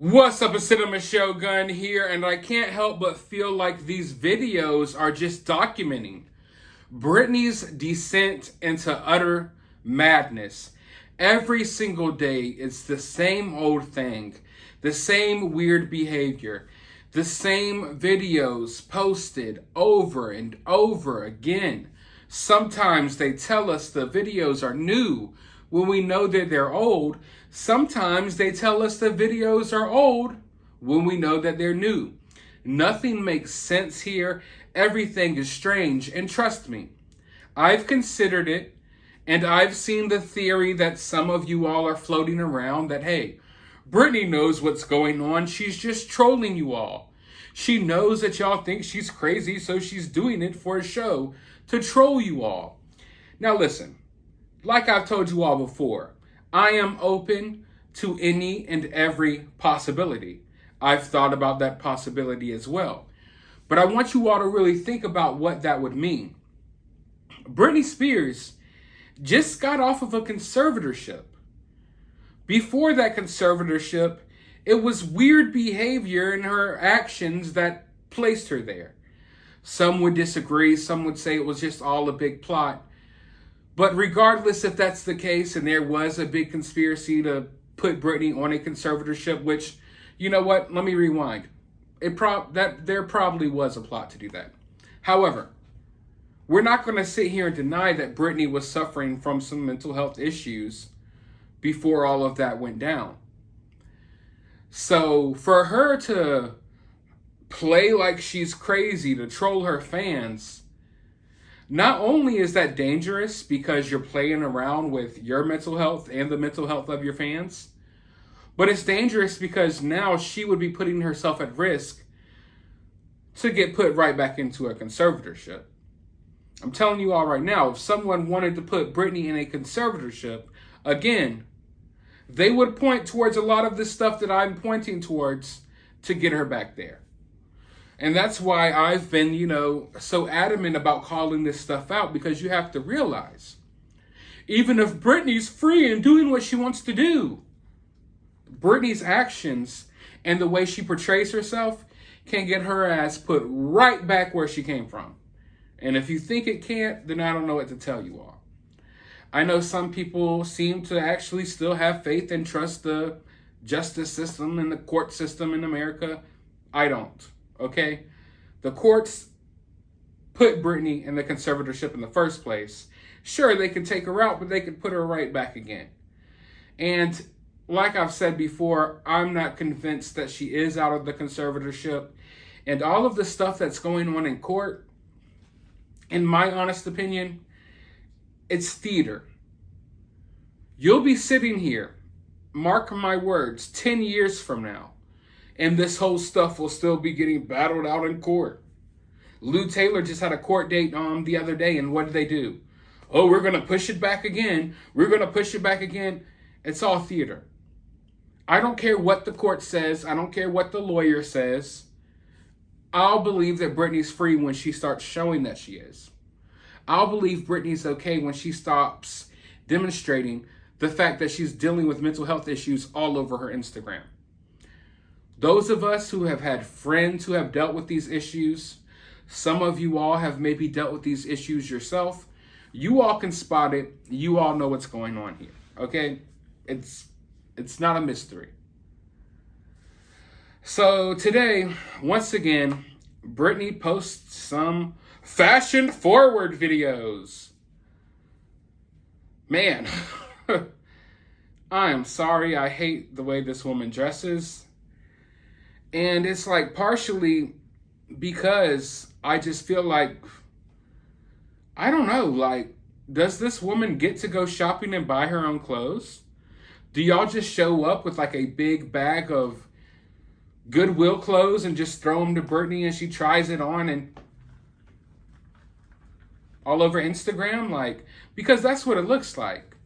What's up, it's Cinema Shogun here, and I can't help but feel like these videos are just documenting Britney's descent into utter madness. Every single day, it's the same old thing, the same weird behavior, the same videos posted over and over again. Sometimes they tell us the videos are new when we know that they're old. Sometimes they tell us the videos are old when we know that they're new. Nothing makes sense here. Everything is strange. And trust me, I've considered it, and I've seen the theory that some of you all are floating around that, hey, Britney knows what's going on. She's just trolling you all. She knows that y'all think she's crazy, so she's doing it for a show to troll you all. Now listen, like I've told you all before, I am open to any and every possibility. I've thought about that possibility as well. But I want you all to really think about what that would mean. Britney Spears just got off of a conservatorship. Before that conservatorship, it was weird behavior in her actions that placed her there. Some would disagree. Some would say it was just all a big plot. But regardless if that's the case and there was a big conspiracy to put Britney on a conservatorship, which, you know what, let me rewind. There probably was a plot to do that. However, we're not going to sit here and deny that Britney was suffering from some mental health issues before all of that went down. So for her to play like she's crazy, to troll her fans, not only is that dangerous because you're playing around with your mental health and the mental health of your fans, but it's dangerous because now she would be putting herself at risk to get put right back into a conservatorship. I'm telling you all right now, if someone wanted to put Britney in a conservatorship, again, they would point towards a lot of the stuff that I'm pointing towards to get her back there. And that's why I've been, so adamant about calling this stuff out, because you have to realize, even if Britney's free and doing what she wants to do, Britney's actions and the way she portrays herself can get her ass put right back where she came from. And if you think it can't, then I don't know what to tell you all. I know some people seem to actually still have faith and trust the justice system and the court system in America. I don't. Okay? The courts put Britney in the conservatorship in the first place. Sure, they could take her out, but they could put her right back again. And like I've said before, I'm not convinced that she is out of the conservatorship. And all of the stuff that's going on in court, in my honest opinion, it's theater. You'll be sitting here, mark my words, 10 years from now, and this whole stuff will still be getting battled out in court. Lou Taylor just had a court date the other day, and what did they do? Oh, we're going to push it back again. We're going to push it back again. It's all theater. I don't care what the court says. I don't care what the lawyer says. I'll believe that Britney's free when she starts showing that she is. I'll believe Britney's okay when she stops demonstrating the fact that she's dealing with mental health issues all over her Instagram. Those of us who have had friends who have dealt with these issues, some of you all have maybe dealt with these issues yourself. You all can spot it. You all know what's going on here, okay? It's not a mystery. So today, once again, Britney posts some fashion-forward videos. Man, I am sorry. I hate the way this woman dresses. And it's like partially because I just feel like, I don't know, like, does this woman get to go shopping and buy her own clothes? Do y'all just show up with like a big bag of Goodwill clothes and just throw them to Britney and she tries it on and all over Instagram? Like, because that's what it looks like.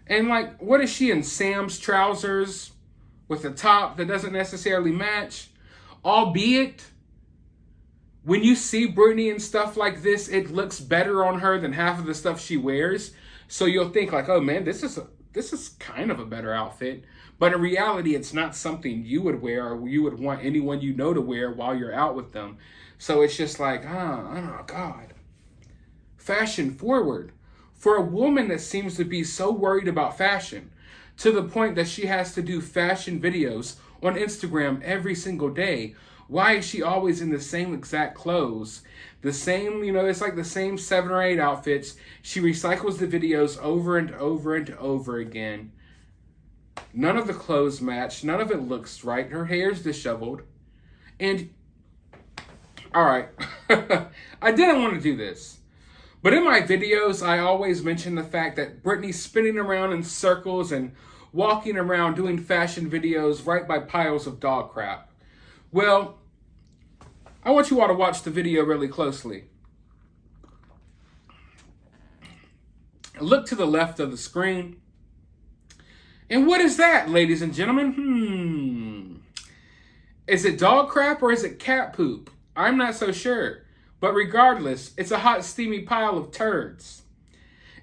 And like, what is she in Sam's trousers with a top that doesn't necessarily match? Albeit, when you see Britney and stuff like this, it looks better on her than half of the stuff she wears. So you'll think like, oh man, this is kind of a better outfit. But in reality, it's not something you would wear or you would want anyone you know to wear while you're out with them. So it's just like, oh God. Fashion forward. For a woman that seems to be so worried about fashion, to the point that she has to do fashion videos on Instagram every single day. Why is she always in the same exact clothes? The same, it's like the same 7 or 8 outfits. She recycles the videos over and over and over again. None of the clothes match. None of it looks right. Her hair's disheveled. And, all right, I didn't want to do this. But in my videos, I always mention the fact that Britney's spinning around in circles and walking around doing fashion videos right by piles of dog crap. Well, I want you all to watch the video really closely. Look to the left of the screen. And what is that, ladies and gentlemen? Is it dog crap or is it cat poop? I'm not so sure. But regardless, it's a hot, steamy pile of turds.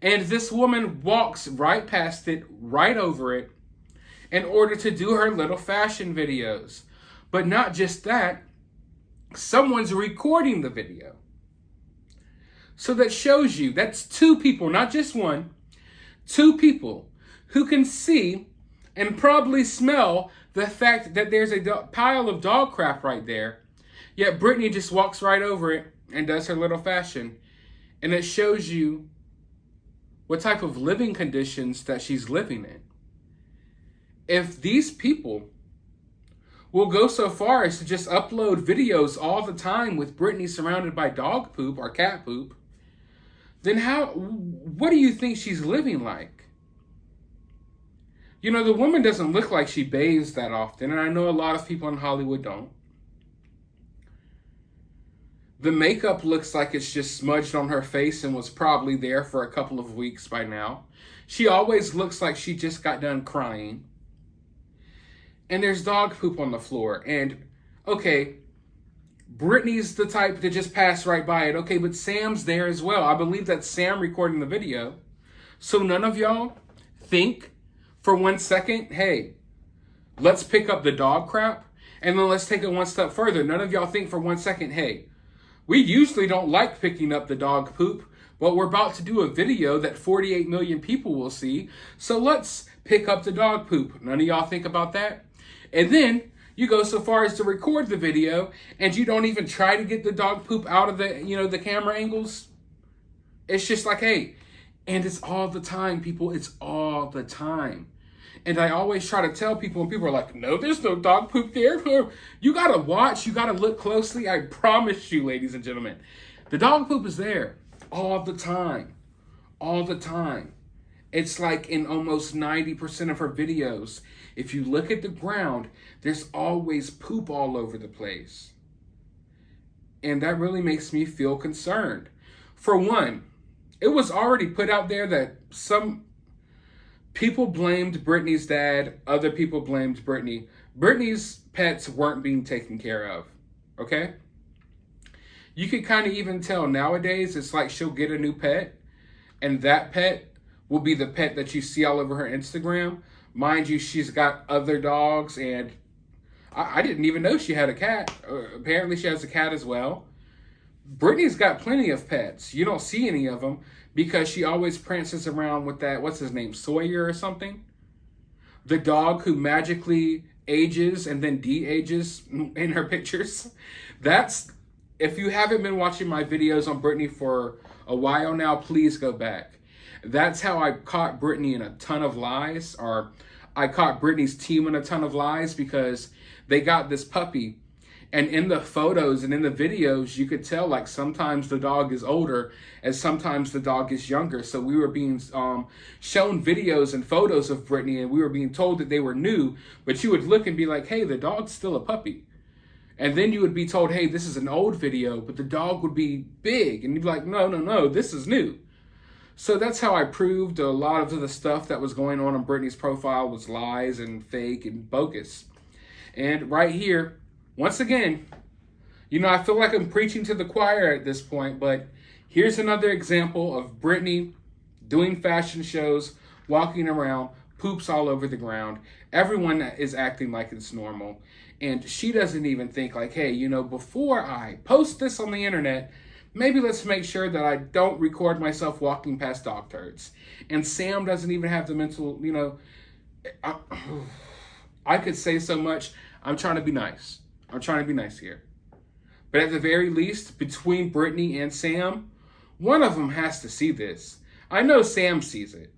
And this woman walks right past it, right over it, in order to do her little fashion videos. But not just that, someone's recording the video. So that shows you, that's 2 people, not just one, 2 people who can see and probably smell the fact that there's a pile of dog crap right there. Yet Britney just walks right over it and does her little fashion. And it shows you what type of living conditions that she's living in. If these people will go so far as to just upload videos all the time with Britney surrounded by dog poop or cat poop, then what do you think she's living like? The woman doesn't look like she bathes that often, and I know a lot of people in Hollywood don't. The makeup looks like it's just smudged on her face and was probably there for a couple of weeks by now. She always looks like she just got done crying. And there's dog poop on the floor. And, okay, Britney's the type to just pass right by it. Okay, but Sam's there as well. I believe that's Sam recording the video. So none of y'all think for 1 second, hey, let's pick up the dog crap. And then let's take it one step further. None of y'all think for 1 second, hey, we usually don't like picking up the dog poop, but we're about to do a video that 48 million people will see. So let's pick up the dog poop. None of y'all think about that? And then you go so far as to record the video and you don't even try to get the dog poop out of the camera angles. It's just like, hey, and it's all the time, people. It's all the time. And I always try to tell people, and people are like, no, there's no dog poop there. You got to watch. You got to look closely. I promise you, ladies and gentlemen, the dog poop is there all the time. All the time. It's like in almost 90% of her videos, if you look at the ground, there's always poop all over the place. And that really makes me feel concerned. For one, it was already put out there that some people blamed Britney's dad. Other people blamed Britney. Britney's pets weren't being taken care of. Okay? You can kind of even tell nowadays, it's like she'll get a new pet, and that pet will be the pet that you see all over her Instagram. Mind you, she's got other dogs, and I didn't even know she had a cat. Apparently she has a cat as well. Britney's got plenty of pets. You don't see any of them because she always prances around with that, what's his name, Sawyer or something? The dog who magically ages and then de-ages in her pictures. That's, if you haven't been watching my videos on Britney for a while now, please go back. That's how I caught Britney in a ton of lies, or I caught Britney's team in a ton of lies, because they got this puppy. And in the photos and in the videos, you could tell, like, sometimes the dog is older and sometimes the dog is younger. So we were being shown videos and photos of Britney, and we were being told that they were new, but you would look and be like, hey, the dog's still a puppy. And then you would be told, hey, this is an old video, but the dog would be big. And you'd be like, no, this is new. So that's how I proved a lot of the stuff that was going on Britney's profile was lies and fake and bogus. And right here, once again, I feel like I'm preaching to the choir at this point, but here's another example of Britney doing fashion shows, walking around, poops all over the ground. Everyone is acting like it's normal. And she doesn't even think like, hey, before I post this on the internet, maybe let's make sure that I don't record myself walking past dog turds. And Sam doesn't even have the mental, I could say so much. I'm trying to be nice. I'm trying to be nice here. But at the very least, between Britney and Sam, one of them has to see this. I know Sam sees it,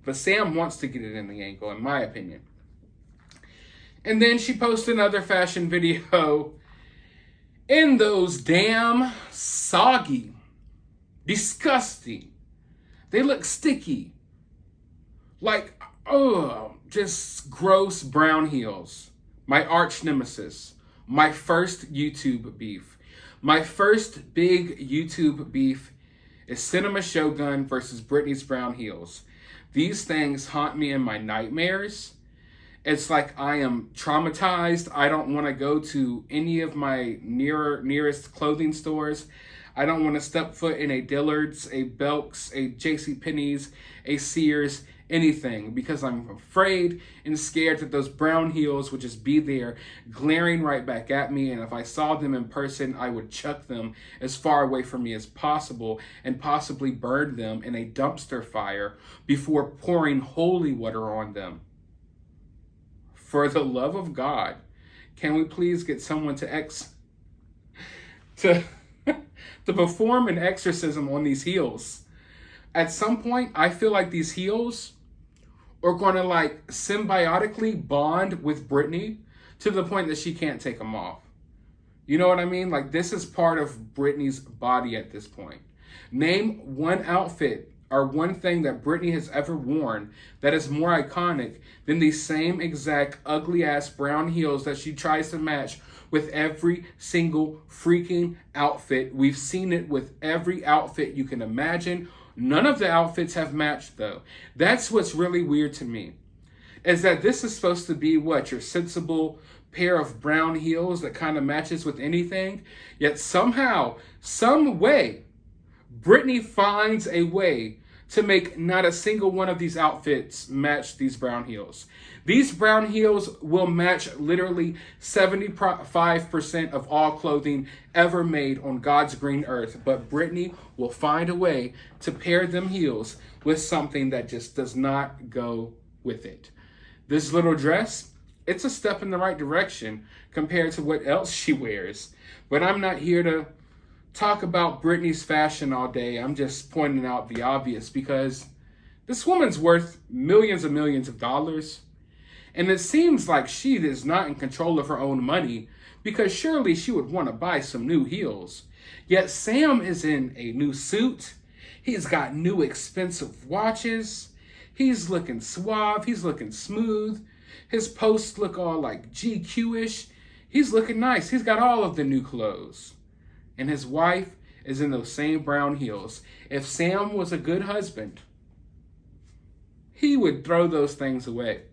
but Sam wants to get it in the angle, in my opinion. And then she posted another fashion video in those damn soggy, disgusting, they look sticky, like, just gross brown heels. My arch nemesis. My first YouTube beef. My first big YouTube beef is Cinema Shogun versus Britney's brown heels. These things haunt me in my nightmares. It's like I am traumatized. I don't want to go to any of my nearest clothing stores. I don't want to step foot in a Dillard's, a Belk's, a JCPenney's, a Sears, anything, because I'm afraid and scared that those brown heels would just be there glaring right back at me, and if I saw them in person, I would chuck them as far away from me as possible and possibly burn them in a dumpster fire before pouring holy water on them. For the love of God, can we please get someone to perform an exorcism on these heels? At some point, I feel like these heels are going to like symbiotically bond with Britney to the point that she can't take them off. You know what I mean? Like, this is part of Britney's body at this point. Name one outfit or one thing that Britney has ever worn that is more iconic than these same exact ugly ass brown heels that she tries to match with every single freaking outfit. We've seen it with every outfit you can imagine. None of the outfits have matched, though. That's what's really weird to me, is that this is supposed to be what, your sensible pair of brown heels that kind of matches with anything, yet somehow, some way, Britney finds a way to make not a single one of these outfits match these brown heels. These brown heels will match literally 75% of all clothing ever made on God's green earth, but Britney will find a way to pair them heels with something that just does not go with it. This little dress, it's a step in the right direction compared to what else she wears, but I'm not here to talk about Britney's fashion all day. I'm just pointing out the obvious, because this woman's worth millions and millions of dollars. And it seems like she is not in control of her own money, because surely she would want to buy some new heels. Yet Sam is in a new suit. He's got new expensive watches. He's looking suave. He's looking smooth. His posts look all like GQ-ish. He's looking nice. He's got all of the new clothes. And his wife is in those same brown heels. If Sam was a good husband, he would throw those things away.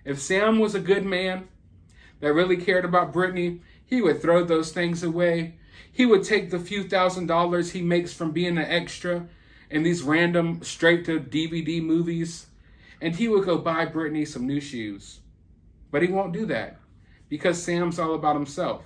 If Sam was a good man that really cared about Britney, he would throw those things away. He would take the few $1,000s he makes from being an extra in these random straight-to-DVD movies, and he would go buy Britney some new shoes. But he won't do that, because Sam's all about himself.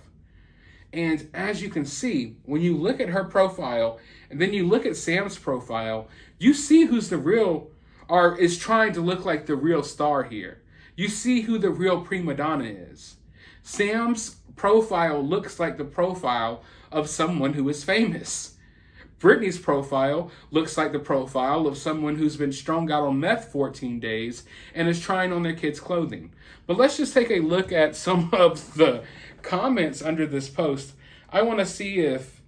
And as you can see, when you look at her profile, and then you look at Sam's profile, you see who's the real, or is trying to look like the real star here. You see who the real prima donna is. Sam's profile looks like the profile of someone who is famous. Britney's profile looks like the profile of someone who's been strung out on meth 14 days and is trying on their kids' clothing. But let's just take a look at some of the comments under this post. I want to see if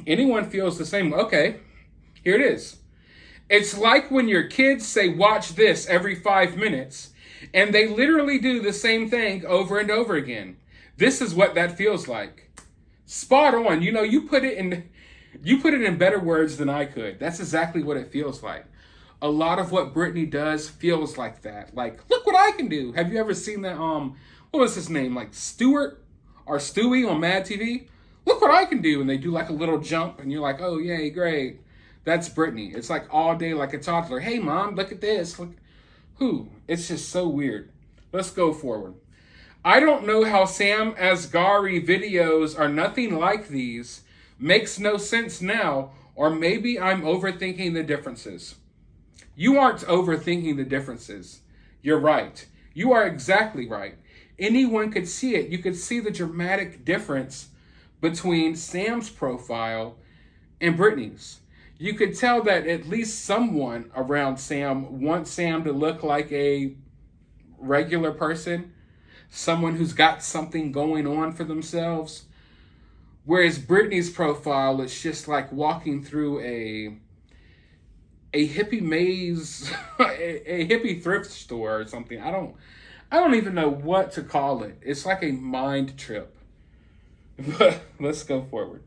anyone feels the same. Okay, here it is. It's like when your kids say, watch this every 5 minutes, and they literally do the same thing over and over again. This is what that feels like. Spot on. You put it in better words than I could. That's exactly what it feels like. A lot of what Britney does feels like that. Like, look what I can do. Have you ever seen that, what was his name? Like Stewart or Stewie on Mad TV? Look what I can do. And they do like a little jump and you're like, oh, yay, great. That's Britney. It's like all day like a toddler. Hey, mom, look at this. It's just so weird. Let's go forward. I don't know how Sam Asghari videos are nothing like these. Makes no sense now, or maybe I'm overthinking the differences. You aren't overthinking the differences. You're right. You are exactly right. Anyone could see it. You could see the dramatic difference between Sam's profile and Britney's. You could tell that at least someone around Sam wants Sam to look like a regular person, someone who's got something going on for themselves. Whereas Britney's profile is just like walking through a hippie maze, a hippie thrift store or something. I don't even know what to call it. It's like a mind trip. But let's go forward.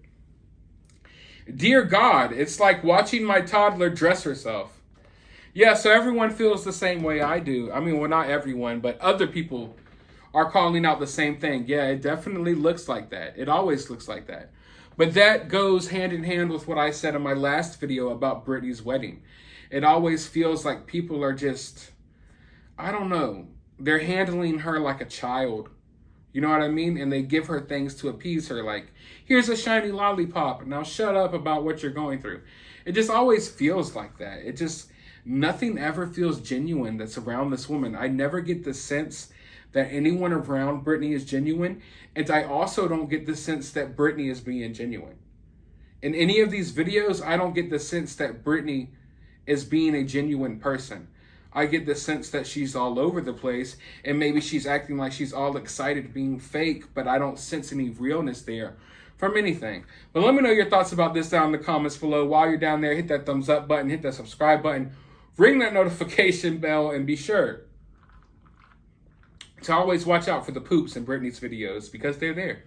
Dear God, it's like watching my toddler dress herself. Yeah, so everyone feels the same way I do. I mean, well, not everyone, but other people are calling out the same thing. Yeah, it definitely looks like that. It always looks like that. But that goes hand in hand with what I said in my last video about Britney's wedding. It always feels like people are just, I don't know, they're handling her like a child. You know what I mean? And they give her things to appease her, like, here's a shiny lollipop, now shut up about what you're going through. It just always feels like that. It just, nothing ever feels genuine that's around this woman. I never get the sense that anyone around Britney is genuine, and I also don't get the sense that Britney is being genuine. In any of these videos, I don't get the sense that Britney is being a genuine person. I get the sense that she's all over the place, and maybe she's acting like she's all excited being fake, but I don't sense any realness there from anything. But let me know your thoughts about this down in the comments below. While you're down there, hit that thumbs up button, hit that subscribe button, ring that notification bell, and be sure to always watch out for the poops in Britney's videos because they're there.